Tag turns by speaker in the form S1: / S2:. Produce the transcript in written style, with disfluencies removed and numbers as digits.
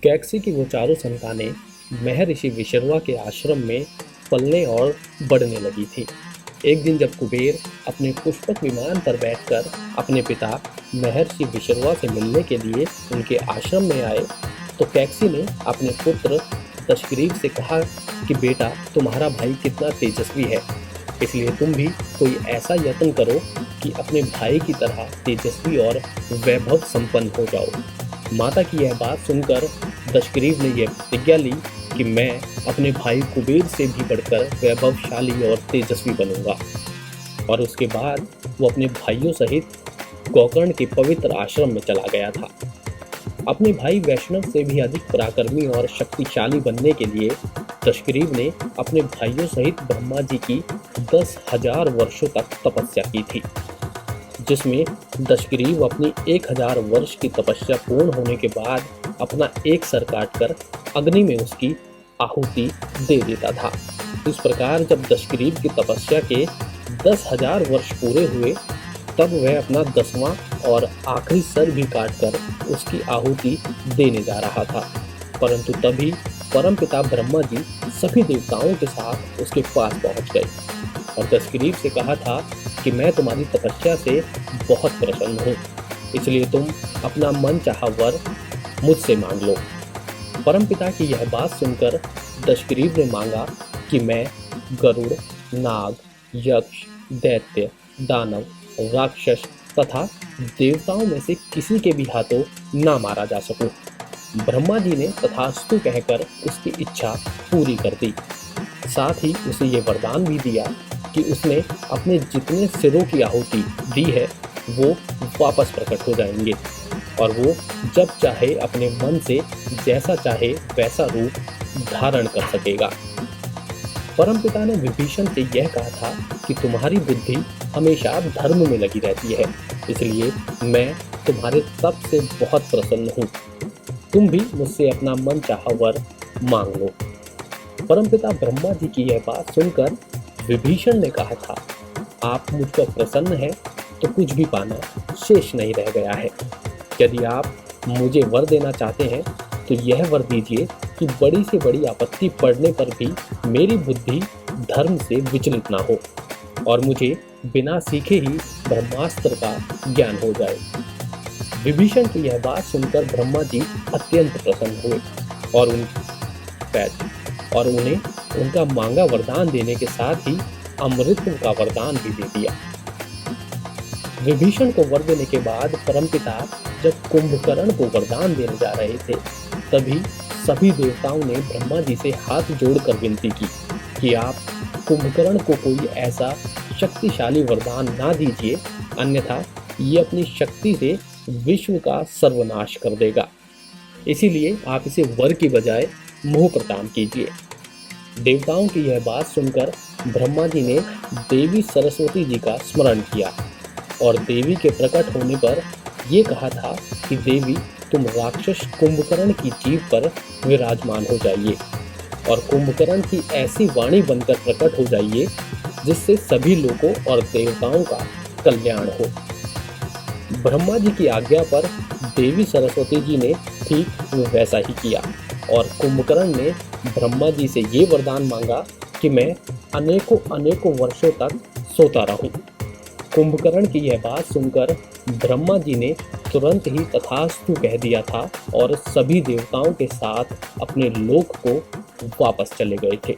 S1: कैकसी की वो चारों संतानें महर्षि विशर्वा के आश्रम में पलने और बढ़ने लगी थी। एक दिन जब कुबेर अपने पुष्पक विमान पर बैठकर अपने पिता महर्षि विशर्वा से मिलने के लिए उनके आश्रम में आए, तो कैकसी ने अपने पुत्र दशग्रीव से कहा कि बेटा, तुम्हारा भाई कितना तेजस्वी है, इसलिए तुम भी कोई ऐसा यत्न करो कि अपने भाई की तरह तेजस्वी और वैभव संपन्न हो जाओ। माता की यह बात सुनकर दशग्रीव ने यह प्रतिज्ञा ली कि मैं अपने भाई कुबेर से भी बढ़कर वैभवशाली और तेजस्वी बनूंगा। और उसके बाद वो अपने भाइयों सहित गोकर्ण के पवित्र आश्रम में चला गया था। अपने भाई वैष्णव से भी अधिक पराक्रमी और शक्तिशाली बनने के लिए दशग्रीव ने अपने भाइयों सहित ब्रह्मा जी की 10,000 वर्षों तक तपस्या की थी, जिसमें दशग्रीव अपनी 1,000 वर्ष की तपस्या पूर्ण होने के बाद अपना एक सर काटकर अग्नि में उसकी आहुति दे देता था। इस प्रकार जब दशग्रीव की तपस्या के 10,000 वर्ष पूरे हुए, तब वह अपना 10वां और आखिरी सर भी काटकर उसकी आहुति देने जा रहा था। परंतु तभी परमपिता ब्रह्मा जी सभी देवताओं के साथ उसके पास पहुंच गए और दशग्रीव से कहा था कि मैं तुम्हारी तपस्या से बहुत प्रसन्न हूँ, इसलिए तुम अपना मन चाहा वर मुझसे मांग लो। परमपिता की यह बात सुनकर दशग्रीव ने मांगा कि मैं गरुड़, नाग, यक्ष, दैत्य, दानव, राक्षस तथा देवताओं में से किसी के भी हाथों ना मारा जा सकूं। ब्रह्मा जी ने तथास्तु कहकर उसकी इच्छा पूरी कर दी। साथ ही उसे ये वरदान भी दिया कि उसने अपने जितने सिरों की आहुति दी है वो वापस प्रकट हो जाएंगे और वो जब चाहे अपने मन से जैसा चाहे वैसा रूप धारण कर सकेगा। परमपिता ने विभीषण से यह कहा था कि तुम्हारी बुद्धि हमेशा धर्म में लगी रहती है, इसलिए मैं तुम्हारे तप से बहुत प्रसन्न हूँ। तुम भी मुझसे अपना मन चाहा वर मांग लो। परमपिता ब्रह्मा जी की यह बात सुनकर विभीषण ने कहा था, आप मुझ पर प्रसन्न हैं तो कुछ भी पाना शेष नहीं रह गया है। यदि आप मुझे वर देना चाहते हैं तो यह वर दीजिए कि बड़ी से बड़ी आपत्ति पड़ने पर भी मेरी बुद्धि धर्म से विचलित ना हो और मुझे बिना सीखे ही ब्रह्मास्त्र का ज्ञान हो जाए। विभीषण की यह बात सुनकर ब्रह्मा जी अत्यंत प्रसन्न हुए और उन्हें उनका मांगा वरदान देने के साथ ही अमृत का वरदान भी दे दिया। विभीषण को वर देने के बाद परमपिता जब कुंभकर्ण को वरदान देने जा रहे थे, तभी सभी देवताओं ने ब्रह्मा जी से हाथ जोड़कर विनती की कि आप कुंभकर्ण को कोई ऐसा शक्तिशाली वरदान ना दीजिए, अन्यथा ये अपनी शक्ति से विश्व का सर्वनाश कर देगा। इसीलिए आप इसे वर की बजाय मोह प्रदान कीजिए। देवताओं की यह बात सुनकर ब्रह्मा जी ने देवी सरस्वती जी का स्मरण किया और देवी के प्रकट होने पर यह कहा था कि देवी, तुम राक्षस कुंभकर्ण की जीभ पर विराजमान हो जाइए और कुंभकर्ण की ऐसी वाणी बनकर प्रकट हो जाइए जिससे सभी लोगों और देवताओं का कल्याण हो। ब्रह्मा जी की आज्ञा पर देवी सरस्वती जी ने ठीक वैसा ही किया और कुंभकर्ण ने ब्रह्मा जी से ये वरदान मांगा कि मैं अनेकों वर्षों तक सोता रहूं। कुंभकर्ण की यह बात सुनकर ब्रह्मा जी ने तुरंत ही तथास्तु कह दिया था और सभी देवताओं के साथ अपने लोक को वापस चले गए थे।